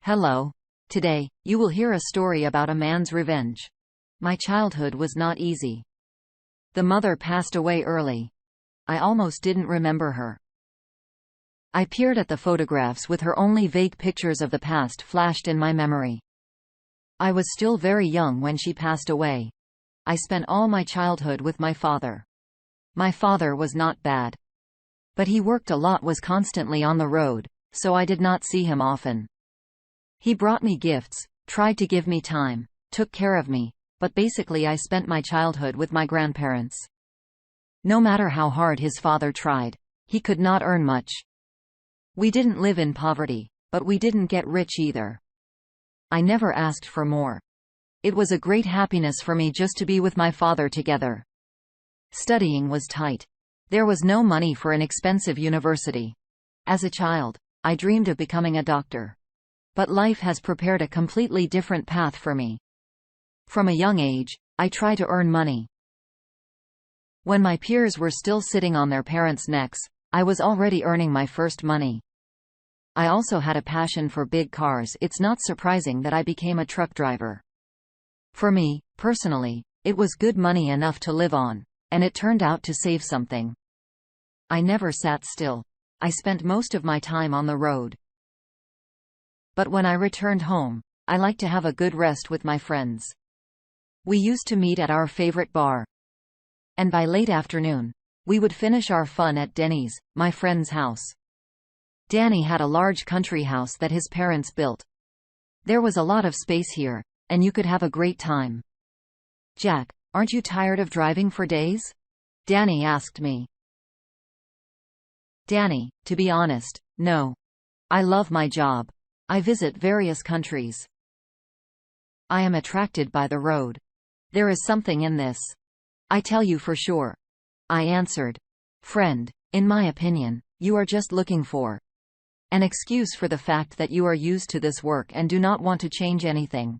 Hello. Today, you will hear a story about a man's revenge. My childhood was not easy. The mother passed away early. I almost didn't remember her. I peered at the photographs with her. Only vague pictures of the past flashed in my memory. I was still very young when she passed away. I spent all my childhood with my father. My father was not bad. But he worked a lot, was constantly on the road, so I did not see him often. He brought me gifts, tried to give me time, took care of me, but basically I spent my childhood with my grandparents. No matter how hard his father tried, he could not earn much. We didn't live in poverty, but we didn't get rich either. I never asked for more. It was a great happiness for me just to be with my father together. Studying was tight. There was no money for an expensive university. As a child, I dreamed of becoming a doctor. But life has prepared a completely different path for me. From a young age, I try to earn money. When my peers were still sitting on their parents' necks, I was already earning my first money. I also had a passion for big cars. It's not surprising that I became a truck driver. For me, personally, it was good money enough to live on, and it turned out to save something. I never sat still. I spent most of my time on the road. But when I returned home, I liked to have a good rest with my friends. We used to meet at our favorite bar. And by late afternoon, we would finish our fun at Denny's, my friend's house. Danny had a large country house that his parents built. There was a lot of space here, and you could have a great time. "Jack, aren't you tired of driving for days?" Danny asked me. Danny, to be honest, no. I love my job. I visit various countries. I am attracted by the road. There is something in this. I tell you for sure. I answered. "Friend, in my opinion, you are just looking for an excuse for the fact that you are used to this work and do not want to change anything."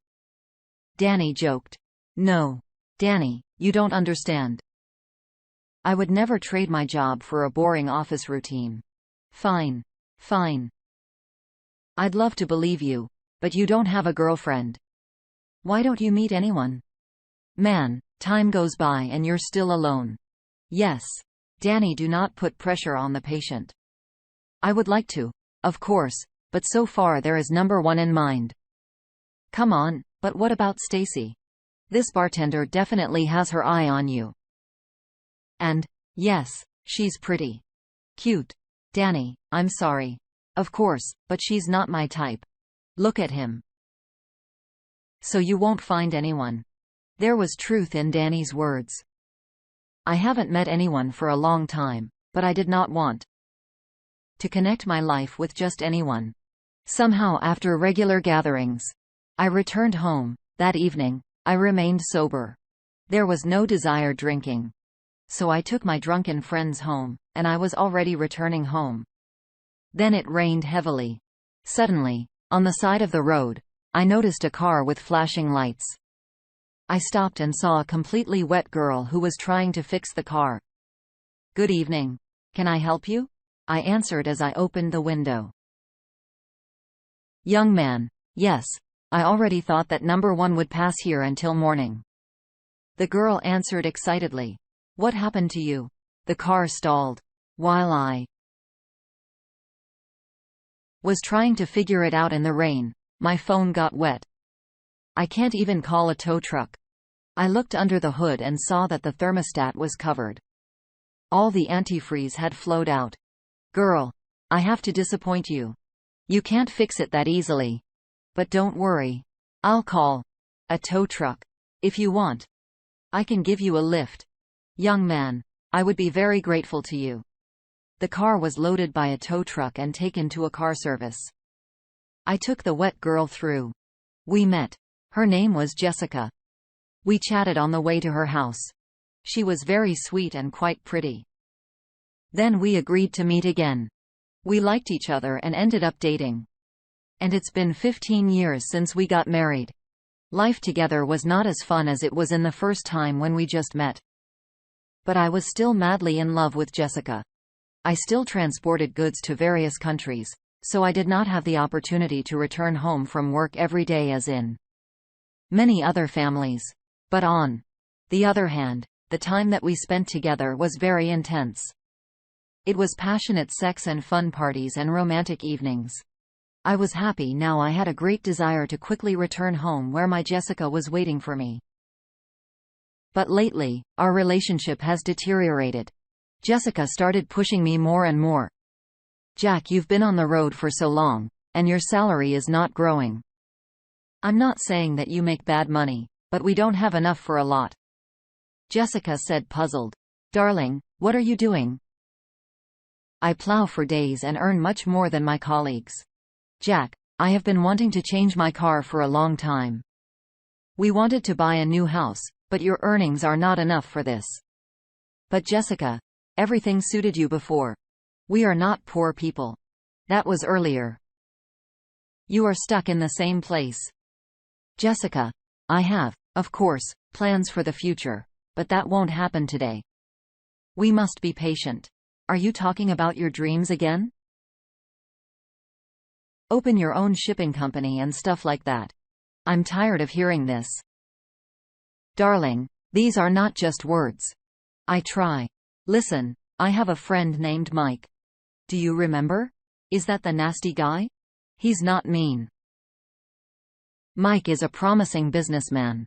Danny joked. "No. Danny, you don't understand. I would never trade my job for a boring office routine." Fine. Fine. I'd love to believe you, but you don't have a girlfriend. Why don't you meet anyone? Man, time goes by and you're still alone. Yes. Danny, do not put pressure on the patient. I would like to, of course, but so far there is number one in mind. Come on, but what about Stacy? This bartender definitely has her eye on you. And, yes, she's pretty. Cute. Danny, I'm sorry. Of course, but she's not my type. Look at him. So you won't find anyone. There was truth in Danny's words. I haven't met anyone for a long time, but I did not want to connect my life with just anyone. Somehow, after regular gatherings, I returned home. That evening, I remained sober. There was no desire drinking. So I took my drunken friends home, and I was already returning home. Then it rained heavily. Suddenly, on the side of the road, I noticed a car with flashing lights. I stopped and saw a completely wet girl who was trying to fix the car. "Good evening. Can I help you?" I answered as I opened the window. "Young man, yes. I already thought that number one would pass here until morning." The girl answered excitedly. "What happened to you?" "The car stalled. While I was trying to figure it out in the rain, my phone got wet. I can't even call a tow truck." I looked under the hood and saw that the thermostat was covered. All the antifreeze had flowed out. "Girl, I have to disappoint you. You can't fix it that easily. But don't worry. I'll call a tow truck. If you want, I can give you a lift." "Young man, I would be very grateful to you." The car was loaded by a tow truck and taken to a car service. I took the wet girl through. We met. Her name was Jessica. We chatted on the way to her house. She was very sweet and quite pretty. Then we agreed to meet again. We liked each other and ended up dating. And it's been 15 years since we got married. Life together was not as fun as it was in the first time when we just met. But I was still madly in love with Jessica. I still transported goods to various countries, so I did not have the opportunity to return home from work every day as in many other families. But on the other hand, the time that we spent together was very intense. It was passionate sex and fun parties and romantic evenings. I was happy now. I had a great desire to quickly return home where my Jessica was waiting for me. But lately, our relationship has deteriorated. Jessica started pushing me more and more. Jack, you've been on the road for so long, and your salary is not growing. I'm not saying that you make bad money, but we don't have enough for a lot. Jessica said, puzzled. Darling, what are you doing? I plow for days and earn much more than my colleagues. Jack, I have been wanting to change my car for a long time. We wanted to buy a new house, but your earnings are not enough for this. But Jessica, everything suited you before. We are not poor people. That was earlier. You are stuck in the same place. Jessica, I have, of course, plans for the future, but that won't happen today. We must be patient. Are you talking about your dreams again? Open your own shipping company and stuff like that. I'm tired of hearing this. Darling, these are not just words. I try. Listen, I have a friend named Mike. Do you remember? Is that the nasty guy? He's not mean. Mike is a promising businessman.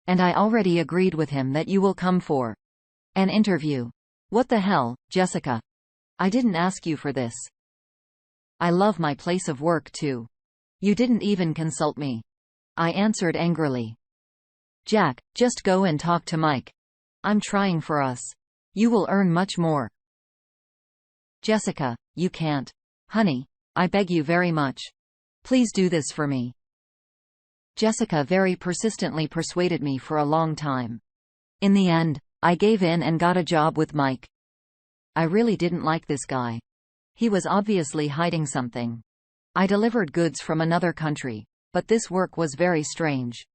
And I already agreed with him that you will come for an interview. What the hell, Jessica? I didn't ask you for this. I love my place of work too. You didn't even consult me. I answered angrily. Jack, just go and talk to Mike. I'm trying for us. You will earn much more. Jessica, you can't. Honey, I beg you very much. Please do this for me. Jessica very persistently persuaded me for a long time. In the end, I gave in and got a job with Mike. I really didn't like this guy. He was obviously hiding something. I delivered goods from another country, but this work was very strange.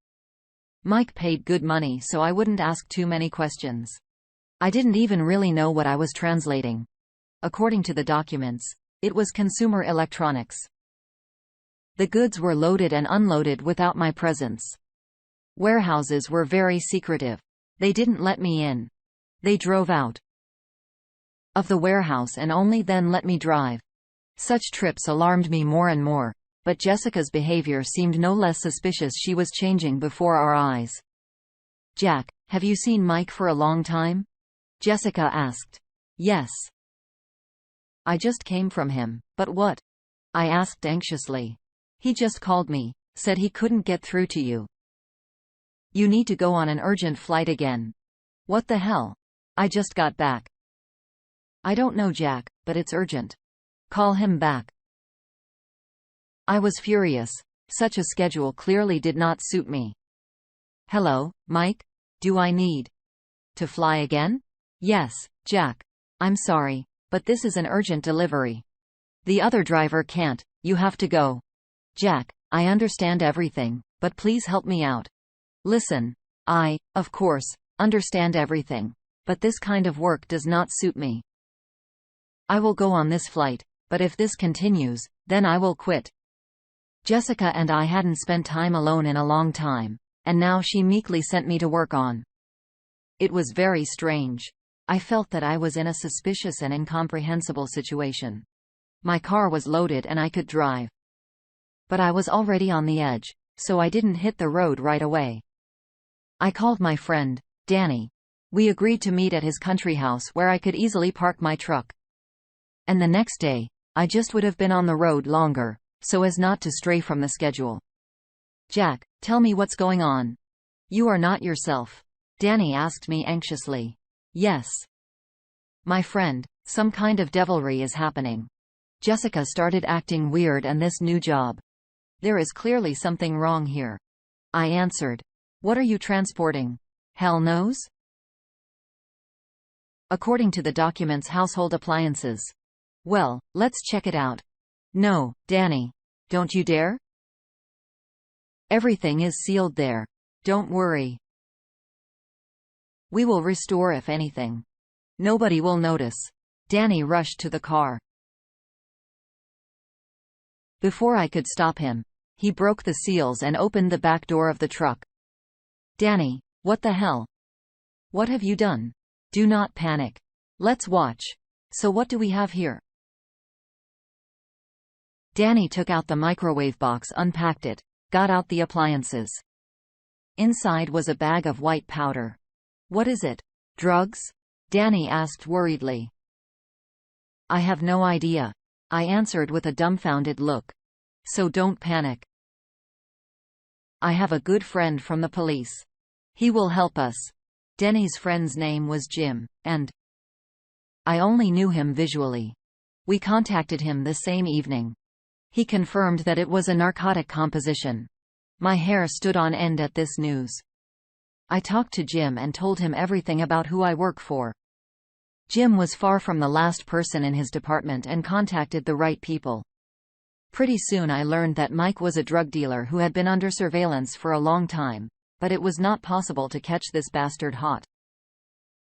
Mike paid good money so I wouldn't ask too many questions. I didn't even really know what I was translating. According to the documents, it was consumer electronics. The goods were loaded and unloaded without my presence. Warehouses were very secretive. They didn't let me in. They drove out of the warehouse and only then let me drive. Such trips alarmed me more and more, but Jessica's behavior seemed no less suspicious. She was changing before our eyes. Jack, have you seen Mike for a long time? Jessica asked. Yes. I just came from him, but what? I asked anxiously. He just called me, said he couldn't get through to you. You need to go on an urgent flight again. What the hell? I just got back. I don't know, Jack, but it's urgent. Call him back. I was furious. Such a schedule clearly did not suit me. Hello, Mike? Do I need to fly again? Yes, Jack. I'm sorry, but this is an urgent delivery. The other driver can't. You have to go. Jack, I understand everything, but please help me out. Listen, I, of course, understand everything, but this kind of work does not suit me. I will go on this flight, but if this continues, then I will quit. Jessica and I hadn't spent time alone in a long time, and now she meekly sent me to work on. It was very strange. I felt that I was in a suspicious and incomprehensible situation. My car was loaded and I could drive. But I was already on the edge, so I didn't hit the road right away. I called my friend, Danny. We agreed to meet at his country house where I could easily park my truck. And the next day, I just would have been on the road longer, so as not to stray from the schedule. Jack, tell me what's going on. You are not yourself. Danny asked me anxiously. Yes. My friend, some kind of devilry is happening. Jessica started acting weird and this new job. There is clearly something wrong here. I answered. What are you transporting? Hell knows? According to the documents, household appliances. Well, let's check it out. No, Danny. Don't you dare. Everything is sealed there. Don't worry. We will restore if anything. Nobody will notice. Danny rushed to the car. Before I could stop him, he broke the seals and opened the back door of the truck. Danny, what the hell? What have you done? Do not panic. Let's watch. So what do we have here? Danny took out the microwave box, unpacked it, got out the appliances. Inside was a bag of white powder. What is it? Drugs? Danny asked worriedly. I have no idea, I answered with a dumbfounded look. So don't panic. I have a good friend from the police. He will help us. Danny's friend's name was Jim, and I only knew him visually. We contacted him the same evening. He confirmed that it was a narcotic composition. My hair stood on end at this news. I talked to Jim and told him everything about who I work for. Jim was far from the last person in his department and contacted the right people. Pretty soon I learned that Mike was a drug dealer who had been under surveillance for a long time, but it was not possible to catch this bastard hot.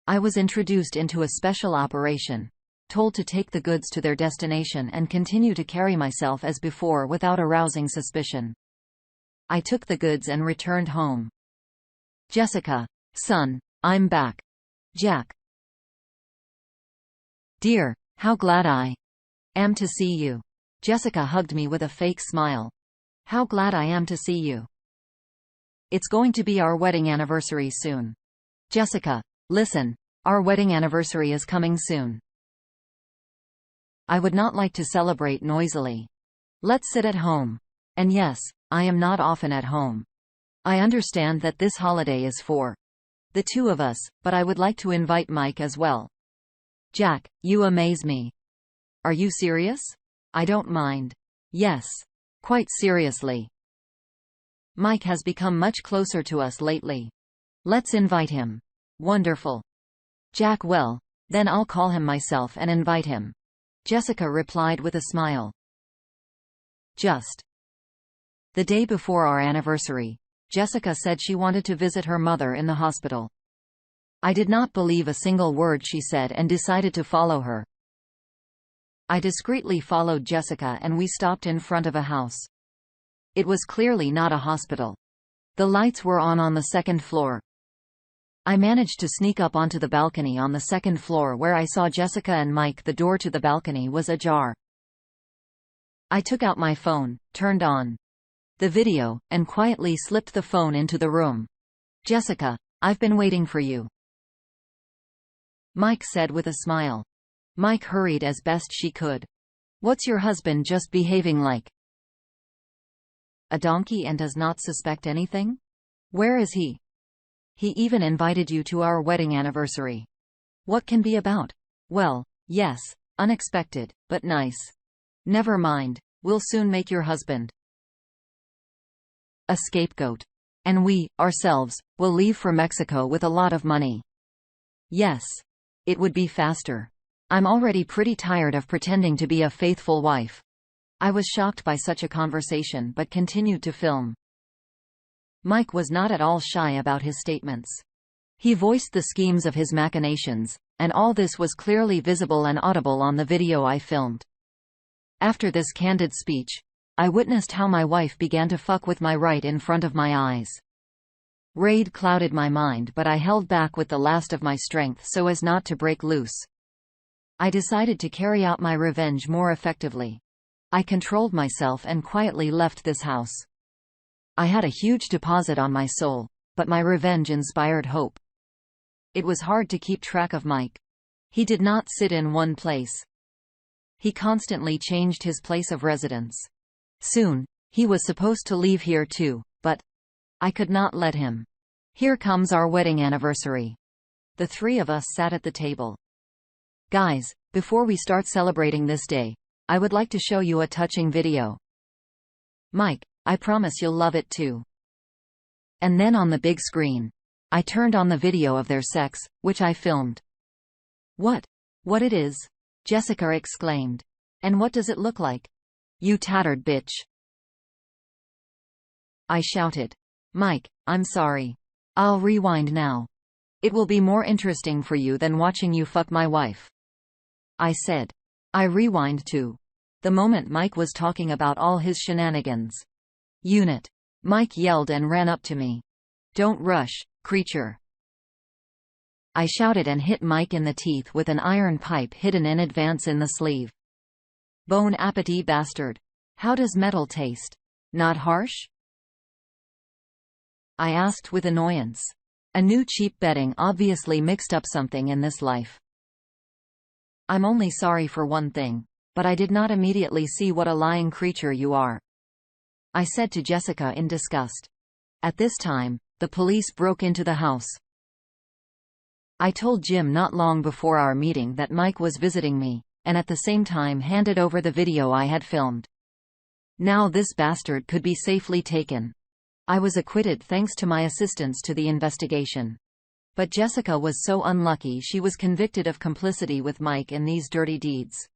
I was introduced into a special operation, told to take the goods to their destination and continue to carry myself as before without arousing suspicion. I took the goods and returned home. Jessica, son, I'm back. Jack. Dear, how glad I am to see you. Jessica hugged me with a fake smile. How glad I am to see you. It's going to be our wedding anniversary soon. Jessica, listen, our wedding anniversary is coming soon. I would not like to celebrate noisily. Let's sit at home. And yes, I am not often at home. I understand that this holiday is for the two of us, but I would like to invite Mike as well. Jack, you amaze me. Are you serious? I don't mind. Yes. Quite seriously. Mike has become much closer to us lately. Let's invite him. Wonderful. Jack, well, then I'll call him myself and invite him. Jessica replied with a smile. Just the day before our anniversary, Jessica said she wanted to visit her mother in the hospital. I did not believe a single word she said and decided to follow her. I discreetly followed Jessica and we stopped in front of a house. It was clearly not a hospital. The lights were on the second floor. I managed to sneak up onto the balcony on the second floor where I saw Jessica and Mike. The door to the balcony was ajar. I took out my phone, turned on the video, and quietly slipped the phone into the room. Jessica, I've been waiting for you, Mike said with a smile. Mike hurried as best she could. What's your husband just behaving like? A donkey and does not suspect anything? Where is he? He even invited you to our wedding anniversary. What can be about? Well, yes, unexpected, but nice. Never mind, we'll soon make your husband a scapegoat. And we, ourselves, will leave for Mexico with a lot of money. Yes. It would be faster. I'm already pretty tired of pretending to be a faithful wife. I was shocked by such a conversation but continued to film. Mike was not at all shy about his statements. He voiced the schemes of his machinations, and all this was clearly visible and audible on the video I filmed. After this candid speech, I witnessed how my wife began to fuck with my right in front of my eyes. Rage clouded my mind, but I held back with the last of my strength so as not to break loose. I decided to carry out my revenge more effectively. I controlled myself and quietly left this house. I had a huge deposit on my soul, but my revenge inspired hope. It was hard to keep track of Mike. He did not sit in one place. He constantly changed his place of residence. Soon, he was supposed to leave here too, but I could not let him. Here comes our wedding anniversary. The three of us sat at the table. Guys, before we start celebrating this day, I would like to show you a touching video. Mike, I promise you'll love it too. And then on the big screen, I turned on the video of their sex, which I filmed. What? What it is? Jessica exclaimed. And what does it look like? You tattered bitch. I shouted. Mike, I'm sorry. I'll rewind now. It will be more interesting for you than watching you fuck my wife. I said. I rewind too. the moment Mike was talking about all his shenanigans. Unit. Mike yelled and ran up to me. "Don't rush, creature." I shouted and hit Mike in the teeth with an iron pipe hidden in advance in the sleeve. "Bon appetit, bastard. How does metal taste? Not harsh?" I asked with annoyance. A new cheap betting obviously mixed up something in this life. "I'm only sorry for one thing. But I did not immediately see what a lying creature you are," I said to Jessica in disgust. At this time, the police broke into the house. I told Jim not long before our meeting that Mike was visiting me, and at the same time handed over the video I had filmed. Now this bastard could be safely taken. I was acquitted thanks to my assistance to the investigation. But Jessica was so unlucky she was convicted of complicity with Mike in these dirty deeds.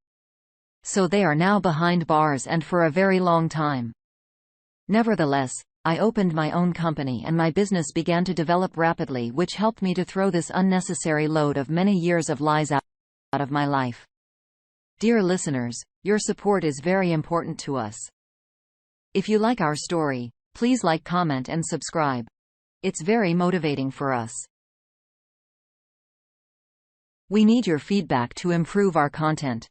So they are now behind bars and for a very long time. Nevertheless, I opened my own company and my business began to develop rapidly, which helped me to throw this unnecessary load of many years of lies out of my life. Dear listeners, your support is very important to us. If you like our story, please like, comment and subscribe. It's very motivating for us. We need your feedback to improve our content.